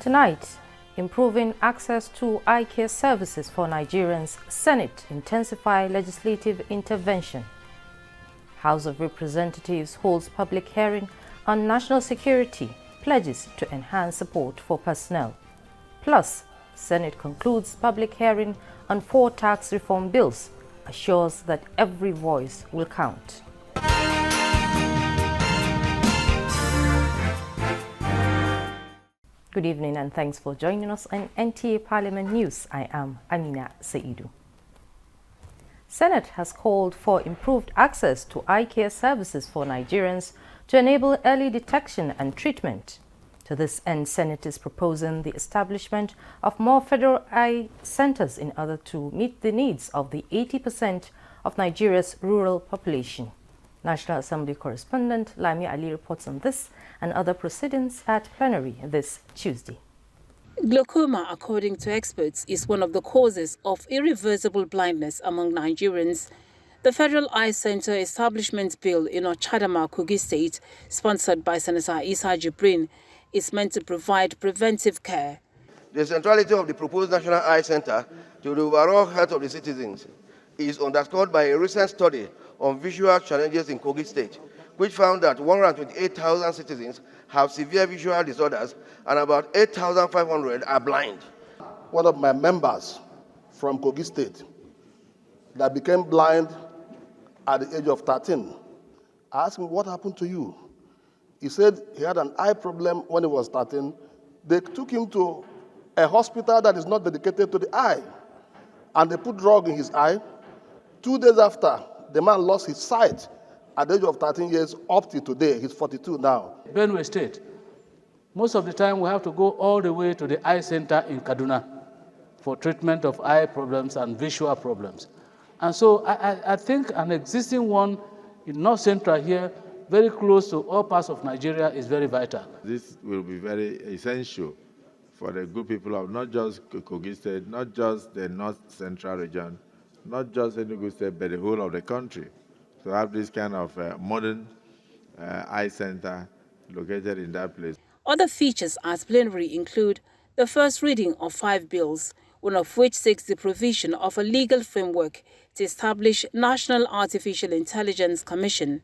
Tonight, improving access to eye care services for Nigerians, Senate intensify legislative intervention. House of Representatives holds public hearing on national security, pledges to enhance support for personnel. Plus, Senate concludes public hearing on 4 tax reform bills, assures that every voice will count. Good evening and thanks for joining us on NTA Parliament News. I am Amina Saidu. Senate has called for improved access to eye care services for Nigerians to enable early detection and treatment. To this end, Senate is proposing the establishment of more federal eye centers in order to meet the needs of the 80% of Nigeria's rural population. National Assembly correspondent Lami Ali reports on this and other proceedings at plenary this Tuesday. Glaucoma, according to experts, is one of the causes of irreversible blindness among Nigerians. The Federal Eye Center Establishment Bill in Ochadama, Kogi State, sponsored by Senator Isa Jibrin, is meant to provide preventive care. The centrality of the proposed National Eye Center to the overall health of the citizens is underscored by a recent study on visual challenges in Kogi State, which found that 128,000 citizens have severe visual disorders and about 8,500 are blind. One of my members from Kogi State that became blind at the age of 13, I asked him, what happened to you? He said he had an eye problem when he was 13. They took him to a hospital that is not dedicated to the eye, and they put drug in his eye. 2 days after, the man lost his sight at the age of 13 years up to today. He's 42 now. Benue State, most of the time we have to go all the way to the eye center in Kaduna for treatment of eye problems and visual problems. And so I think an existing one in North Central here, very close to all parts of Nigeria, is very vital. This will be very essential for the good people of not just Kogi State, not just the North Central region, not just Enugu State, but the whole of the country, to have this kind of modern eye center located in that place. Other features at plenary include the first reading of 5 bills, one of which seeks the provision of a legal framework to establish National Artificial Intelligence Commission.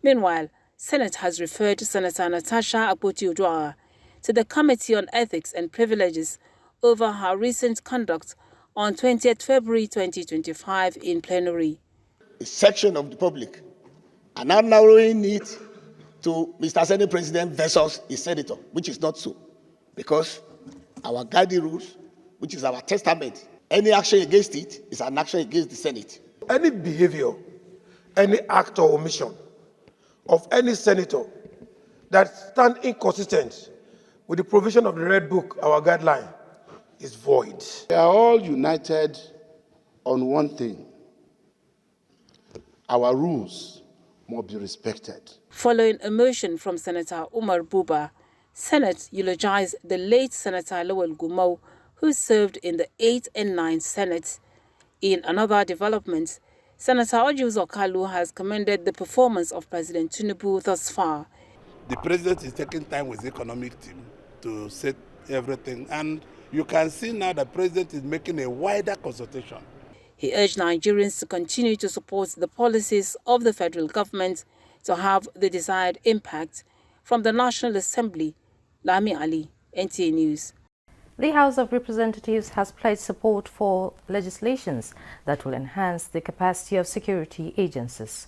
Meanwhile, Senate has referred Senator Natasha Akpoti-Oduaghan to the Committee on Ethics and Privileges over her recent conduct on 20th February 2025 in plenary. A section of the public are now narrowing it to Mr. Senate President versus a senator, which is not so. Because our guiding rules, which is our testament, any action against it is an action against the Senate. Any behavior, any act or omission of any senator that stand inconsistent with the provision of the Red Book, our guideline, is void. We are all united on one thing. Our rules must be respected. Following a motion from Senator Umar Buba, Senate eulogized the late Senator Lawal Gumau, who served in the 8th and 9th Senate. In another development, Senator Ojuzo Kalu has commended the performance of President Tinubu thus far. The president is taking time with the economic team to set everything, and you can see now the president is making a wider consultation. He urged Nigerians to continue to support the policies of the federal government to have the desired impact. From the National Assembly, Lami Ali, NTA News. The House of Representatives has pledged support for legislations that will enhance the capacity of security agencies.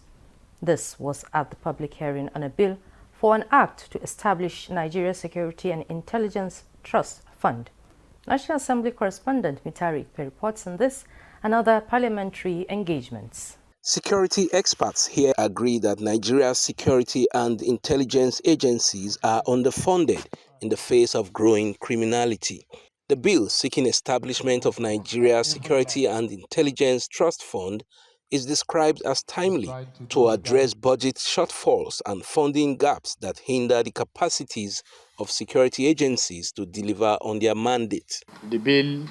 This was at the public hearing on a bill for an act to establish Nigeria Security and Intelligence Trust Fund. National Assembly correspondent Mitari reports on this and other parliamentary engagements. Security experts here agree that Nigeria's security and intelligence agencies are underfunded in the face of growing criminality. The bill seeking establishment of Nigeria's Security and Intelligence Trust Fund is described as timely to address budget shortfalls and funding gaps that hinder the capacities of security agencies to deliver on their mandate. The bill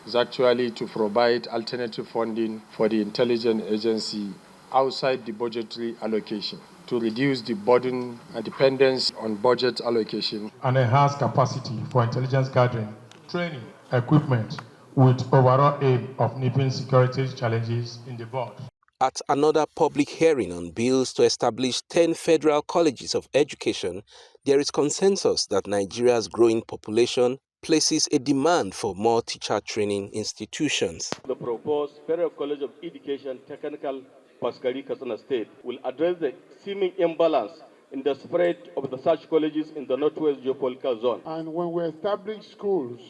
is actually to provide alternative funding for the intelligence agency outside the budgetary allocation. to reduce the burden and dependence on budget allocation and enhance capacity for intelligence gathering, training, equipment, with overall aim of nipping security challenges in the bud. At another public hearing on bills to establish 10 federal colleges of education, there is consensus that Nigeria's growing population places a demand for more teacher training institutions. The proposed Federal College of Education Technical Paskari Katsina State will address the seeming imbalance in the spread of the such colleges in the Northwest Geopolitical Zone. And when we establish schools,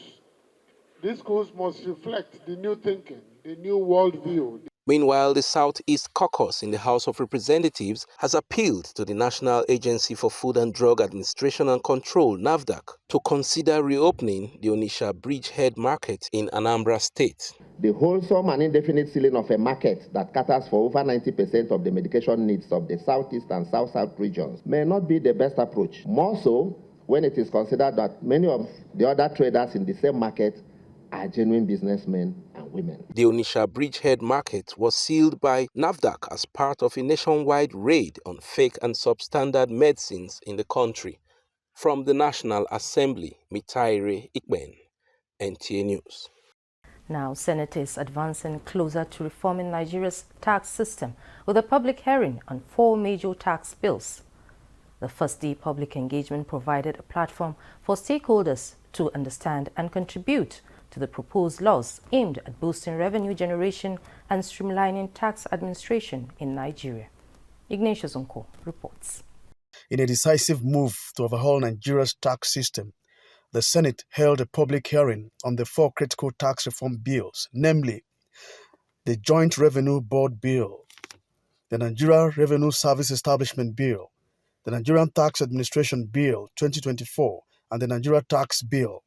these schools must reflect the new thinking, the new worldview. Meanwhile, the Southeast Caucus in the House of Representatives has appealed to the National Agency for Food and Drug Administration and Control, NAFDAC, to consider reopening the Onitsha Bridgehead Market in Anambra State. The wholesome and indefinite sealing of a market that caters for over 90% of the medication needs of the Southeast and South-South regions may not be the best approach. More so when it is considered that many of the other traders in the same market are genuine businessmen and women. The Onitsha Bridgehead Market was sealed by NAFDAC as part of a nationwide raid on fake and substandard medicines in the country. From the National Assembly, Mitaire Ikben, NTA News. Now, Senate is advancing closer to reforming Nigeria's tax system with a public hearing on 4 major tax bills. The first day public engagement provided a platform for stakeholders to understand and contribute to the proposed laws aimed at boosting revenue generation and streamlining tax administration in Nigeria. Ignatius Unko reports. In a decisive move to overhaul Nigeria's tax system, the Senate held a public hearing on the 4 critical tax reform bills, namely the Joint Revenue Board Bill, the Nigeria Revenue Service Establishment Bill, the Nigerian Tax Administration Bill 2024, and the Nigeria Tax Bill.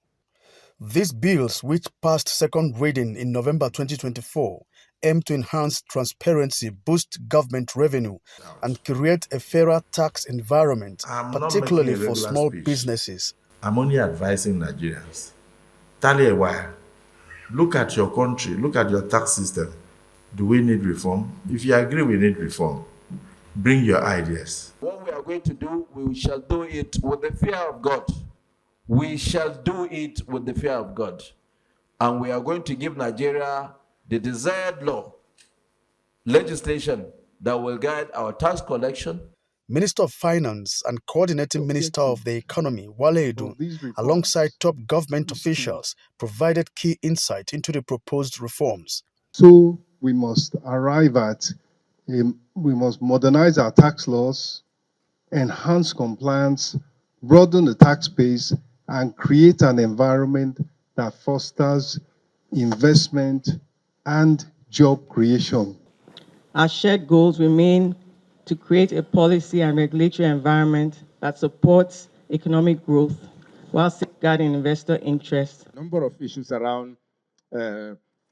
These bills, which passed second reading in November 2024, aim to enhance transparency, boost government revenue, and create a fairer tax environment, particularly for small businesses. I'm only advising Nigerians. Tally a while. Look at your country, look at your tax system. Do we need reform? If you agree we need reform, bring your ideas. What we are going to do, we shall do it with the fear of God. We shall do it with the fear of God. And we are going to give Nigeria the desired law, legislation that will guide our tax collection. Minister of Finance and Coordinating Minister of the Economy, Wale Edun, alongside top government officials, provided key insight into the proposed reforms. So we must arrive at, we must modernize our tax laws, enhance compliance, broaden the tax base, and create an environment that fosters investment and job creation. Our shared goals remain to create a policy and regulatory environment that supports economic growth while safeguarding investor interests. A number of issues around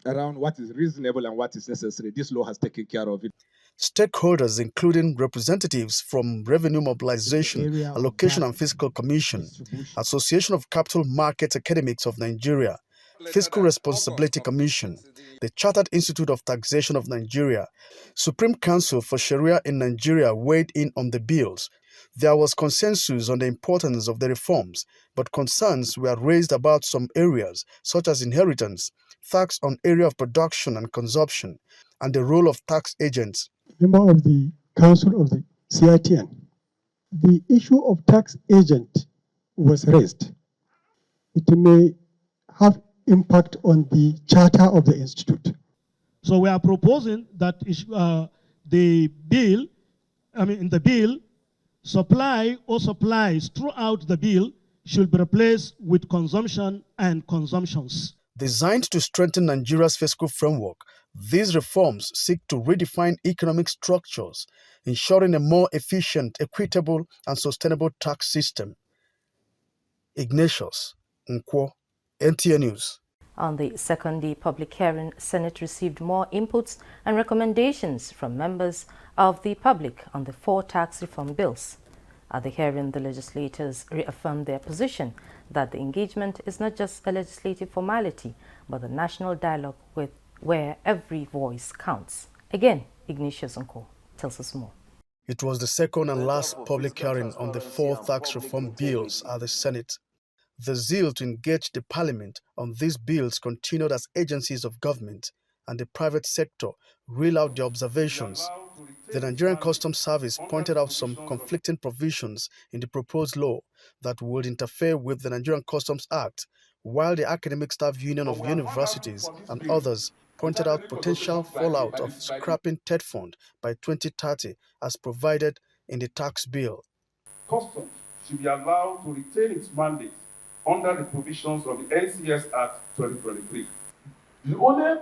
what is reasonable and what is necessary. This law has taken care of it. Stakeholders, including representatives from Revenue Mobilization, Allocation and Fiscal Commission, Association of Capital Market Academics of Nigeria, Fiscal Responsibility Commission, the Chartered Institute of Taxation of Nigeria, Supreme Council for Sharia in Nigeria weighed in on the bills. There was consensus on the importance of the reforms, but concerns were raised about some areas, such as inheritance, tax on area of production and consumption, and the role of tax agents. Member of the Council of the CITN, the issue of tax agent was raised. It may have impact on the charter of the institute. So we are proposing that the bill, supply or supplies throughout the bill should be replaced with consumption and consumptions. Designed to strengthen Nigeria's fiscal framework, these reforms seek to redefine economic structures, ensuring a more efficient, equitable, and sustainable tax system. Ignatius Nkwo, NTA News. On the second day public hearing, Senate received more inputs and recommendations from members of the public on the 4 tax reform bills. At the hearing, the legislators reaffirmed their position that the engagement is not just a legislative formality, but a national dialogue where every voice counts. Again, Ignatius Unko tells us more. It was the second and last public hearing on the 4 tax reform bills at the Senate. The zeal to engage the Parliament on these bills continued as agencies of government and the private sector reel out their observations. The Nigerian Customs Service pointed out some conflicting provisions in the proposed law that would interfere with the Nigerian Customs Act, while the Academic Staff Union of Universities and others pointed out potential fallout of scrapping TED fund by 2030 as provided in the tax bill. Customs should be allowed to retain its mandate under the provisions of the NCS Act 2023. The only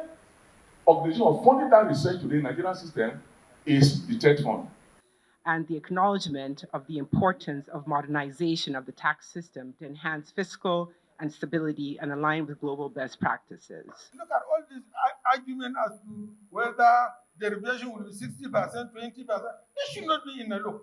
organization funding that research today in the Nigerian system is the TED fund. And the acknowledgement of the importance of modernization of the tax system to enhance fiscal and stability and align with global best practices. Look at all these arguments as to whether derivation will be 60%, 20%. This should not be in the law.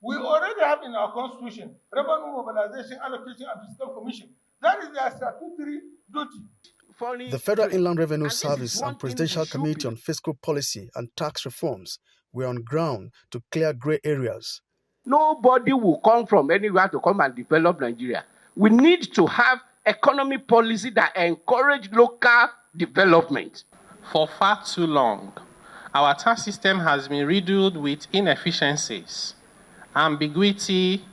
We already have in our constitution revenue mobilization, allocation, and fiscal commission. That is their statutory duty. The Federal Inland Revenue Service and Presidential Committee on Fiscal Policy and Tax Reforms were on ground to clear gray areas. Nobody will come from anywhere to come and develop Nigeria. We need to have economic policy that encourage local development. For far too long, our tax system has been riddled with inefficiencies, ambiguity,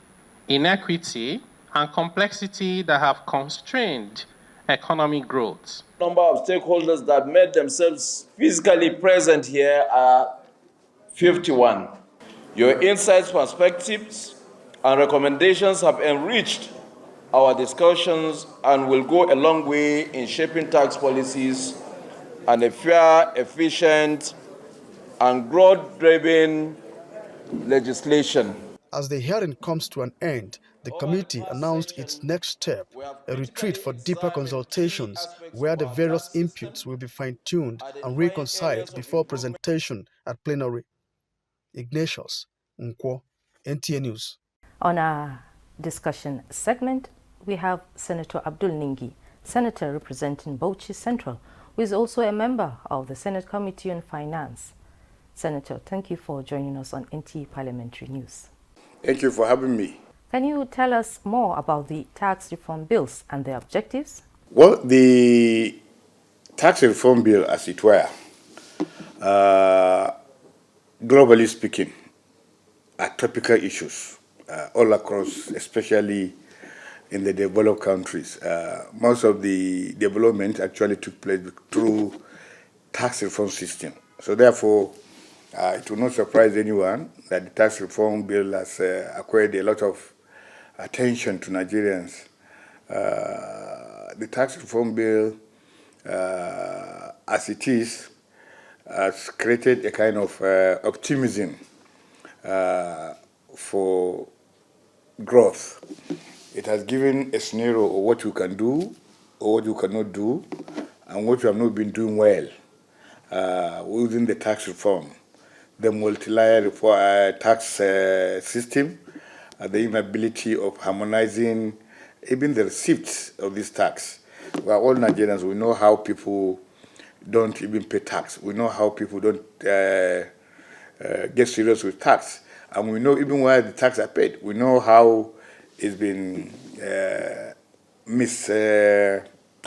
inequity, and complexity that have constrained economic growth. The number of stakeholders that made themselves physically present here are 51. Your insights, perspectives, and recommendations have enriched our discussions and will go a long way in shaping tax policies and a fair, efficient, and growth-driven legislation. As the hearing comes to an end, the committee announced its next step, a retreat for deeper consultations where the various inputs will be fine-tuned and reconciled before presentation at plenary. Ignatius Nkwo, NTA News. On our discussion segment, we have Senator Abdul Ningi, Senator representing Bauchi Central, who is also a member of the Senate Committee on Finance. Senator, thank you for joining us on NTA Parliamentary News. Thank you for having me. Can you tell us more about the tax reform bills and their objectives? Well, the tax reform bill, as it were, globally speaking, are topical issues all across, especially in the developed countries. Most of the development actually took place through tax reform system. So therefore, it will not surprise anyone that the tax reform bill has acquired a lot of attention to Nigerians. The tax reform bill, as it is, has created a kind of optimism for growth. It has given a scenario of what you can do or what you cannot do and what you have not been doing well within the tax reform. The multi-layer tax system, the inability of harmonizing even the receipts of this tax. We are all Nigerians. We know how people don't even pay tax. We know how people don't get serious with tax. And we know even where the tax are paid. We know how it's been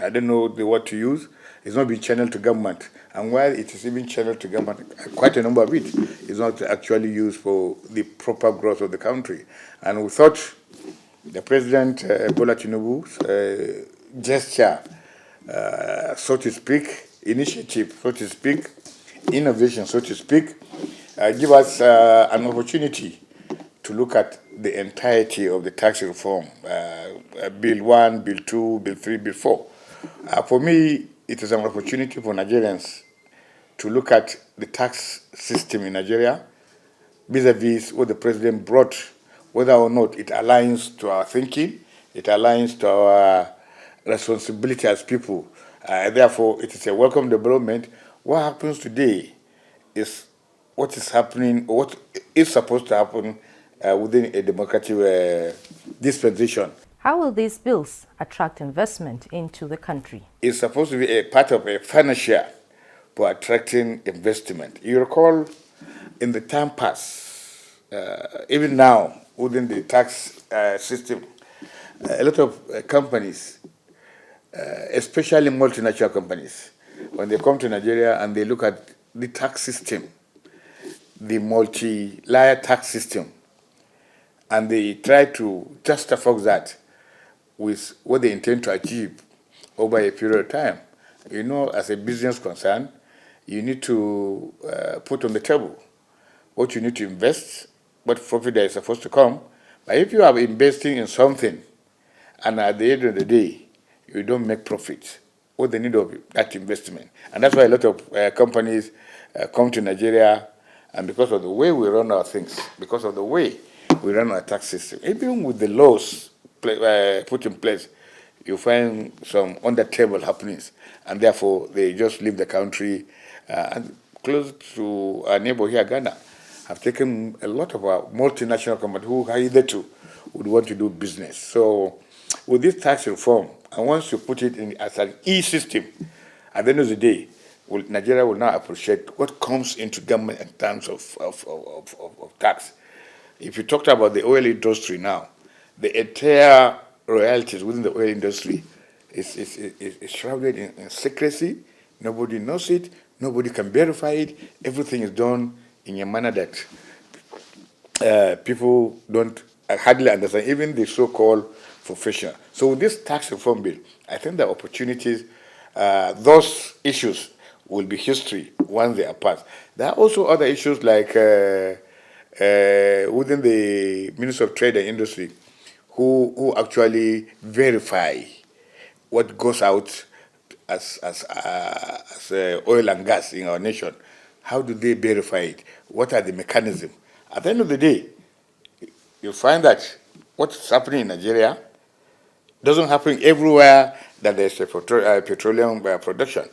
I don't know the word to use. It's not been channeled to government. And while it is even channeled to government, quite a number of it is not actually used for the proper growth of the country. And we thought the President, Bola Tinubu's gesture, so to speak, initiative, so to speak, innovation, so to speak, give us an opportunity to look at the entirety of the tax reform, Bill 1, Bill 2, Bill 3, Bill 4. For me, it is an opportunity for Nigerians to look at the tax system in Nigeria vis-a-vis what the President brought, whether or not it aligns to our thinking, it aligns to our responsibility as people. Therefore, it is a welcome development. What happens today is what is happening, or what is supposed to happen within a democratic dispensation. How will these bills attract investment into the country? It's supposed to be a part of a financial for attracting investment. You recall in the time past, even now, within the tax system, a lot of companies, especially multinational companies, when they come to Nigeria and they look at the tax system, the multi-layer tax system, and they try to justify that with what they intend to achieve over a period of time. You know, as a business concern, you need to put on the table what you need to invest, what profit that is supposed to come. But if you are investing in something, and at the end of the day, you don't make profit, what's the need of that investment? And that's why a lot of companies come to Nigeria, and because of the way we run our things, because of the way we run our tax system, even with the laws put in place, you find some under-table happenings, and therefore they just leave the country. And close to our neighbor here, Ghana, have taken a lot of our multinational companies who hitherto would want to do business. So with this tax reform, and once you put it in as an e-system, at the end of the day, Nigeria will now appreciate what comes into government in terms of tax. If you talked about the oil industry now, the entire royalties within the oil industry is shrouded in secrecy. Nobody knows it. Nobody can verify it. Everything is done in a manner that people don't hardly understand, even the so-called professional. So with this tax reform bill, I think the opportunities, those issues will be history once they are passed. There are also other issues like within the Ministry of Trade and Industry, who actually verify what goes out as oil and gas in our nation. How do they verify it? What are the mechanisms? At the end of the day, you find that what's happening in Nigeria doesn't happen everywhere that there's a petroleum production.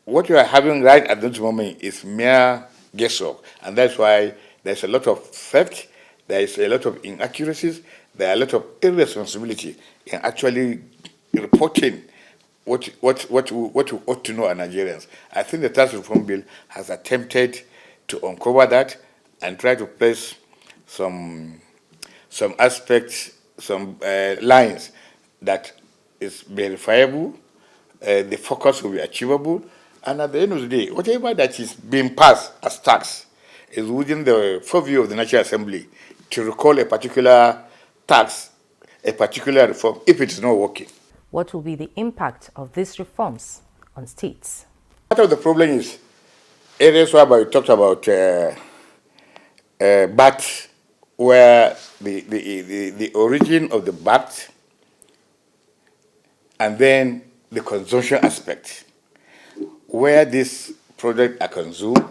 What you are having right at this moment is mere guesswork, and that's why there's a lot of theft, there is a lot of inaccuracies, there are a lot of irresponsibility in actually reporting what we ought to know as Nigerians. I think the tax reform bill has attempted to uncover that and try to place some aspects, some lines that is verifiable, the focus will be achievable, and at the end of the day, whatever that is being passed as tax is within the purview of the National Assembly to recall a particular tax, a particular reform, if it is not working. What will be the impact of these reforms on states? Part of the problem is areas where we talked about VAT, where the origin of the VAT and then the consumption aspect, where these products are consumed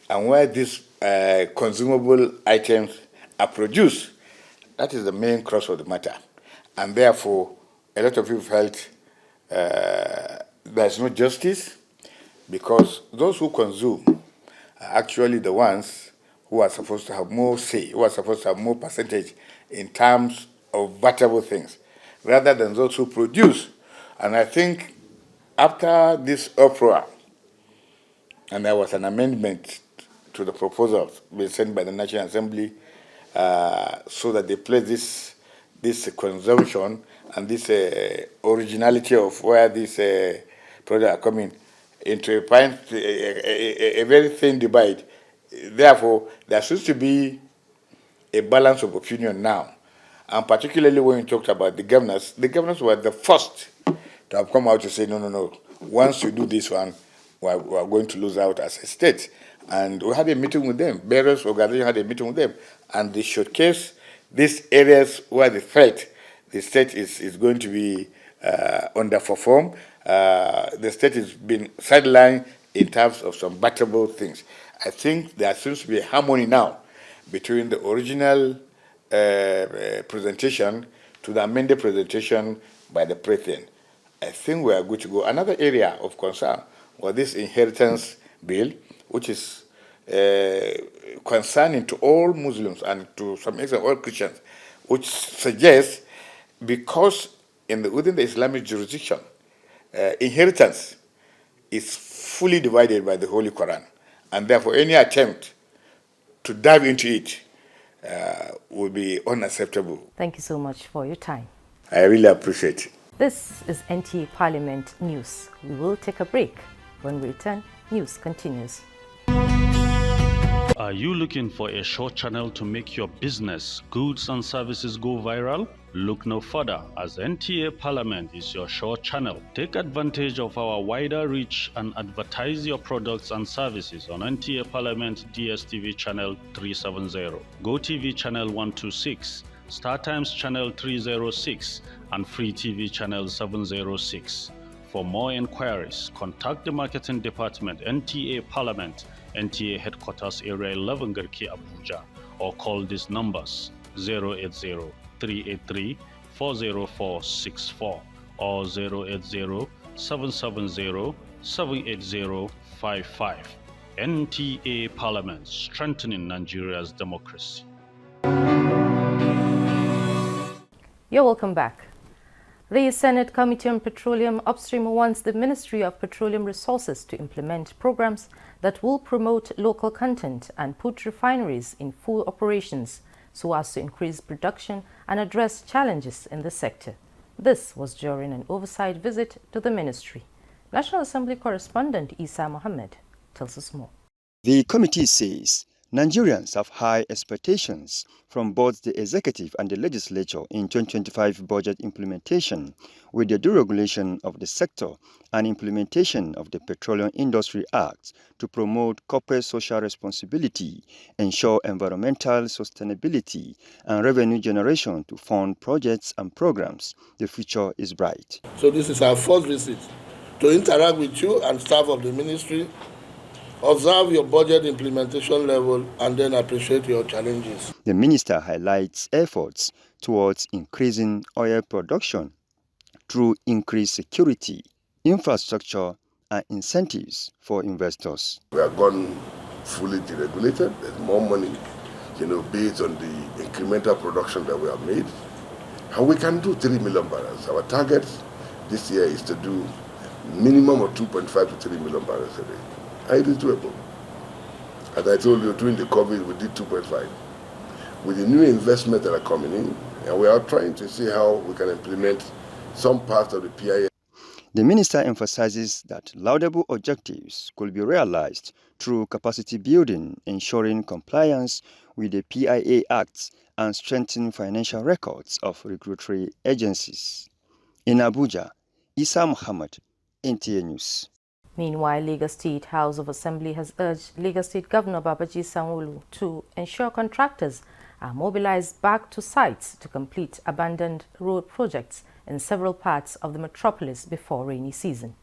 and where these consumable items are produced. That is the main crux of the matter. And therefore, a lot of people felt there's no justice, because those who consume are actually the ones who are supposed to have more say, who are supposed to have more percentage in terms of valuable things, rather than those who produce. And I think after this uproar, and there was an amendment to the proposals being sent by the National Assembly, so that they place this consumption and this originality of where these products are coming into a very thin divide. Therefore, there seems to be a balance of opinion now. And particularly when you talked about the governors were the first to have come out to say, no. Once you do this one, we are going to lose out as a state. And we had a meeting with them. Various organizations had a meeting with them. And they showcased these areas where they felt the state is going to be underperformed. The state has been sidelined in terms of some battleable things. I think there seems to be a harmony now between the original presentation to the amended presentation by the president. I think we are good to go. Another area of concern was this inheritance bill, which is concerning to all Muslims and to some extent all Christians, which suggests because within the Islamic jurisdiction, inheritance is fully divided by the Holy Quran, and therefore any attempt to dive into it would be unacceptable. Thank you so much for your time. I really appreciate it. This is NTA Parliament News. We will take a break. When we return, news continues. Are you looking for a short channel to make your business, goods and services go viral? Look no further, as NTA Parliament is your short channel. Take advantage of our wider reach and advertise your products and services on NTA Parliament DSTV channel 370, GoTV channel 126, StarTimes channel 306, and Free TV channel 706. For more inquiries, contact the Marketing Department, NTA Parliament, NTA Headquarters Area 11 Garki Abuja, or call these numbers 080-383-40464 or 080-770-78055. NTA Parliament, strengthening Nigeria's democracy. You're welcome back. The Senate Committee on Petroleum Upstream wants the Ministry of Petroleum Resources to implement programs that will promote local content and put refineries in full operations so as to increase production and address challenges in the sector. This was during an oversight visit to the ministry. National Assembly correspondent Isa Mohammed tells us more. The committee says Nigerians have high expectations from both the executive and the legislature in 2025 budget implementation, with the deregulation of the sector and implementation of the Petroleum Industry Act to promote corporate social responsibility, ensure environmental sustainability, and revenue generation to fund projects and programs. The future is bright. So this is our first visit to interact with you and staff of the ministry, observe your budget implementation level, and then appreciate your challenges. The minister highlights efforts towards increasing oil production through increased security, infrastructure, and incentives for investors. We have gone fully deregulated. There's more money, based on the incremental production that we have made. And we can do 3 million barrels. Our target this year is to do minimum of 2.5 to 3 million barrels a day. And it is doable. As I told you, during the COVID, we did 2.5. With the new investments that are coming in, and we are trying to see how we can implement some parts of the PIA. The minister emphasizes that laudable objectives could be realized through capacity building, ensuring compliance with the PIA Act, and strengthening financial records of regulatory agencies. In Abuja, Isa Muhammad, NTA News. Meanwhile, Lagos State House of Assembly has urged Lagos State Governor Babajide Sanwo-Olu to ensure contractors are mobilized back to sites to complete abandoned road projects in several parts of the metropolis before rainy season.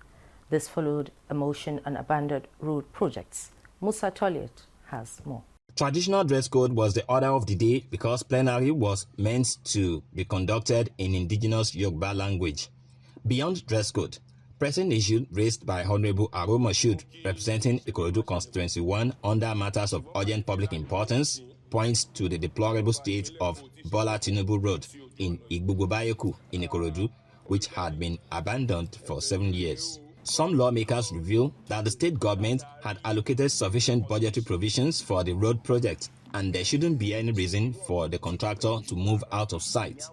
This followed a motion on abandoned road projects. Musa Toliet has more. Traditional dress code was the order of the day because plenary was meant to be conducted in indigenous Yoruba language. Beyond dress code, pressing issue raised by Honorable Aro Moshood, representing Ikorodu Constituency 1 under matters of urgent public importance, points to the deplorable state of Bola Tinubu Road in Igbugobayoku in Ikorodu, which had been abandoned for 7 years. Some lawmakers reveal that the state government had allocated sufficient budgetary provisions for the road project, and there shouldn't be any reason for the contractor to move out of sight.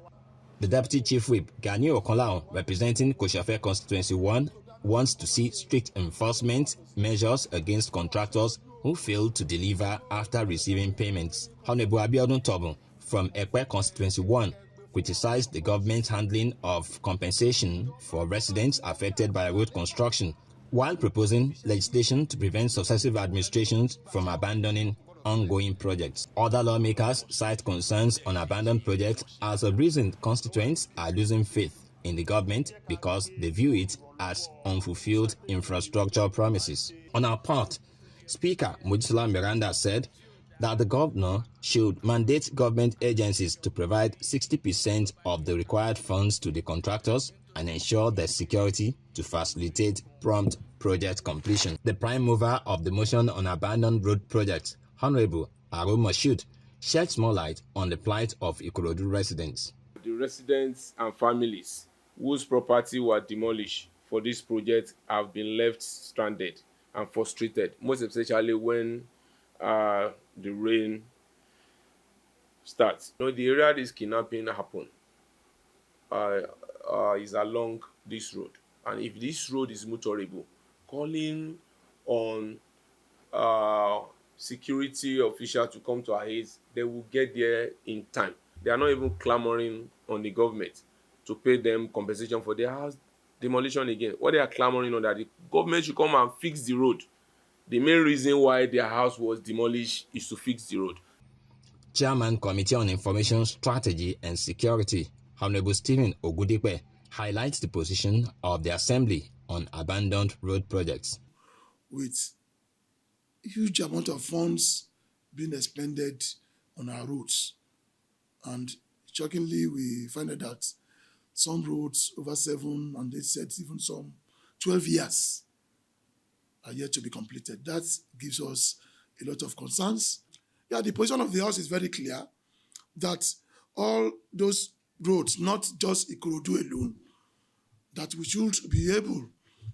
The Deputy Chief Whip, Gani Okonlao, representing Koshafe Constituency 1, wants to see strict enforcement measures against contractors who failed to deliver after receiving payments. Honorable Abiodun Tobun from Ekpe Constituency 1 criticized the government's handling of compensation for residents affected by road construction, while proposing legislation to prevent successive administrations from abandoning ongoing projects. Other lawmakers cite concerns on abandoned projects as a reason constituents are losing faith in the government because they view it as unfulfilled infrastructure promises. On our part, Speaker Mojisola Miranda said that the governor should mandate government agencies to provide 60% of the required funds to the contractors and ensure their security to facilitate prompt project completion. The prime mover of the motion on abandoned road projects, Honorable Aro Moshood, sheds more light on the plight of Ikorodu residents. The residents and families whose property were demolished for this project have been left stranded and frustrated, most especially when the rain start. The area this kidnapping happened is along this road, and if this road is motorable, calling on security officials to come to our aid, they will get there in time. They are not even clamoring on the government to pay them compensation for their house demolition again. What they are clamoring on that the government should come and fix the road. The main reason why their house was demolished is to fix the road. Chairman Committee on Information Strategy and Security, Honorable Stephen Ogudipe, highlights the position of the Assembly on abandoned road projects. With huge amount of funds being expended on our roads, and shockingly we find out that some roads over 7, and they said even some 12 years are yet to be completed. That gives us a lot of concerns. Yeah, the position of the House is very clear that all those roads, not just Ikorodu alone, that we should be able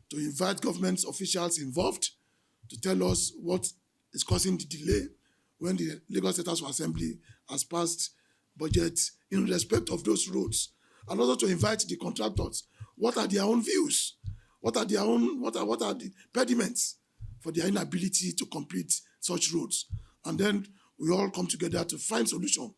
to invite government officials involved to tell us what is causing the delay when the Lagos State House of Assembly has passed budget in respect of those roads, and also to invite the contractors. What are their own views? What are the impediments for their inability to complete such roads? And then we all come together to find solution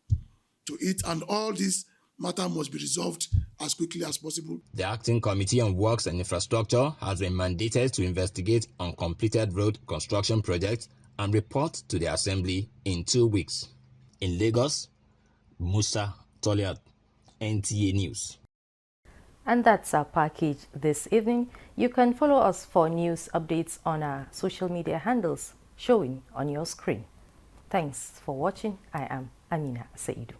to it, and all this matter must be resolved as quickly as possible. The Acting Committee on Works and Infrastructure has been mandated to investigate uncompleted road construction projects and report to the Assembly in 2 weeks. In Lagos, Musa Toliat, NTA News. And that's our package this evening. You can follow us for news updates on our social media handles showing on your screen. Thanks for watching. I am Amina Saidu.